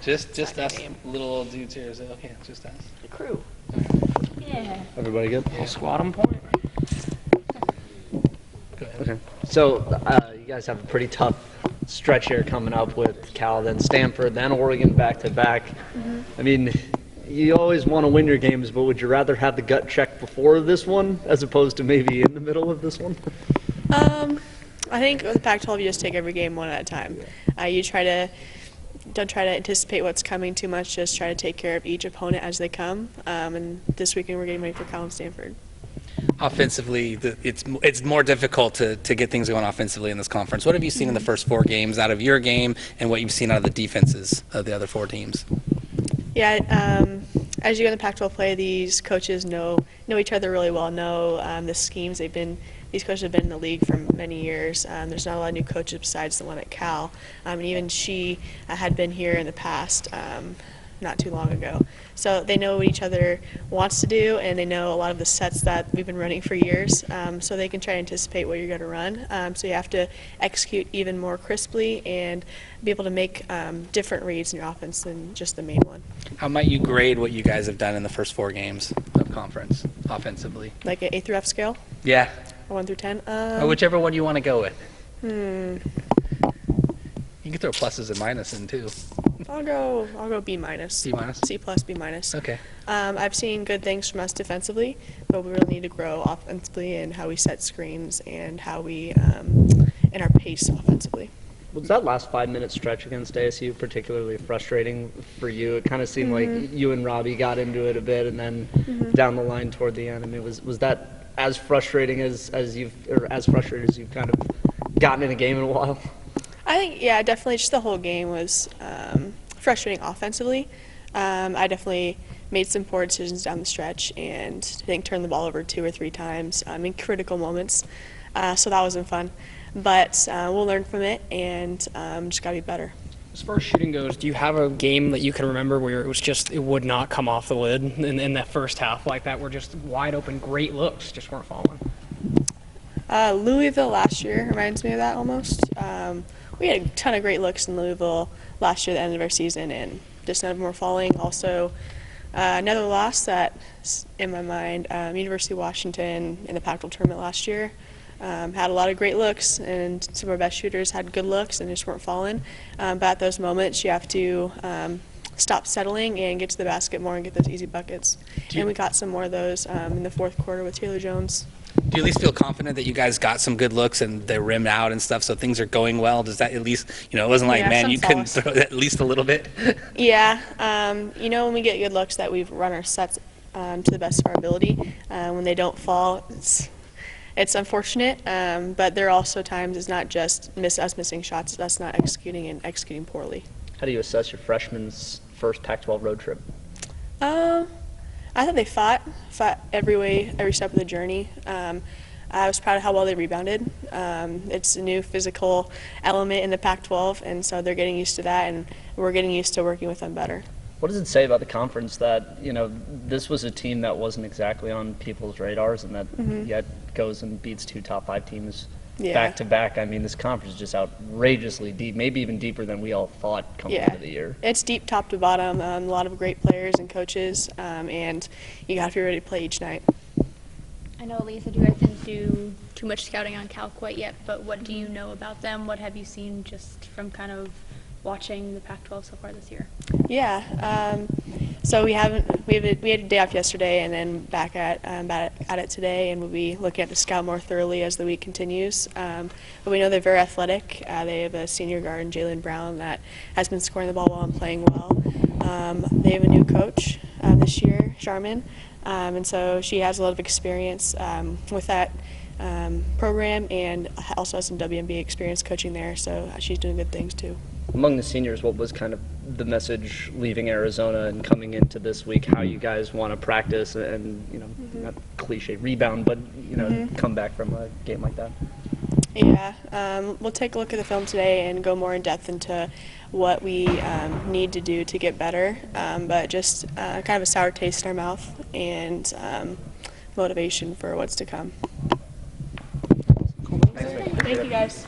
Just us little old dudes here. Is it okay? Just us. The crew. Yeah. Everybody good? Yeah. Squad on point. Go ahead. Okay. So you guys have a pretty tough stretch here coming up with Cal, then Stanford, then Oregon back to back. I mean, you always want to win your games, but would you rather have the gut check before this one as opposed to maybe in the middle of this one? I think with the Pac-12, you just take every game one at a time. Don't try to anticipate what's coming too much. Just try to take care of each opponent as they come. And this weekend we're getting ready for Cal and Stanford. Offensively, it's more difficult to get things going offensively in this conference. What have you seen in the first 4 games out of your game, and what you've seen out of the defenses of the other 4 teams? Yeah, as you go in the Pac-12 play, these coaches know each other really well. Know the schemes. These coaches have been in the league for many years. There's not a lot of new coaches besides the one at Cal, and even she had been here in the past, not too long ago. So they know what each other wants to do, and they know a lot of the sets that we've been running for years, so they can try to anticipate what you're going to run. So you have to execute even more crisply and be able to make different reads in your offense than just the main one. How might you grade what you guys have done in the first 4 games of conference offensively? Like an A through F scale? Yeah. Or 1 through 10? Or whichever one you want to go with. You can throw pluses and minuses in too. I'll go B minus. B minus? C plus, B minus. Okay. I've seen good things from us defensively, but we really need to grow offensively in how we set screens and how we in our pace offensively. Was that last 5-minute stretch against ASU particularly frustrating for you? It kind of seemed like you and Robbie got into it a bit, and then down the line toward the end. I mean, was that as frustrating as you've kind of gotten in a game in a while? I think, yeah, definitely just the whole game was frustrating offensively. I definitely made some poor decisions down the stretch and I think turned the ball over 2 or 3 times in critical moments. So that wasn't fun. But we'll learn from it and just got to be better. As far as shooting goes, do you have a game that you can remember where it would not come off the lid in that first half like that, where just wide open, great looks just weren't falling? Louisville last year reminds me of that almost. We had a ton of great looks in Louisville last year at the end of our season, and just none of them were falling. Also, another loss that's in my mind, University of Washington in the Pac-12 tournament last year. Had a lot of great looks, and some of our best shooters had good looks and just weren't falling. But at those moments, you have to stop settling and get to the basket more and get those easy buckets. And we got some more of those in the fourth quarter with Taylor Jones. Do you at least feel confident that you guys got some good looks and they're rimmed out and stuff, so things are going well? Does that at least, it wasn't like, man, you couldn't throw it at least a little bit? Yeah. When we get good looks that we've run our sets to the best of our ability. When they don't fall, it's unfortunate, but there are also times it's not just us missing shots, it's us not executing and executing poorly. How do you assess your freshmen's first Pac-12 road trip? I thought they fought every step of the journey. I was proud of how well they rebounded. It's a new physical element in the Pac-12, and so they're getting used to that, and we're getting used to working with them better. What does it say about the conference that, this was a team that wasn't exactly on people's radars and that yet goes and beats 2 top 5 teams back to back? I mean, this conference is just outrageously deep, maybe even deeper than we all thought coming into the year. It's deep top to bottom, a lot of great players and coaches, and you got to be ready to play each night. I know, Lisa, you guys didn't do too much scouting on Cal quite yet, but what do you know about them? What have you seen just from kind of watching the Pac-12 so far this year? Yeah, so we had a day off yesterday and then back at it today, and we'll be looking at the scout more thoroughly as the week continues. But we know they're very athletic. They have a senior guard in Jaylen Brown that has been scoring the ball well and playing well. They have a new coach this year, Charmin, and so she has a lot of experience with that program and also has some WNBA experience coaching there, so she's doing good things too. Among the seniors, what was kind of the message leaving Arizona and coming into this week, how you guys want to practice and, not cliche rebound, but, come back from a game like that? Yeah, we'll take a look at the film today and go more in depth into what we need to do to get better, but just kind of a sour taste in our mouth and motivation for what's to come. Thanks, Thank you, guys.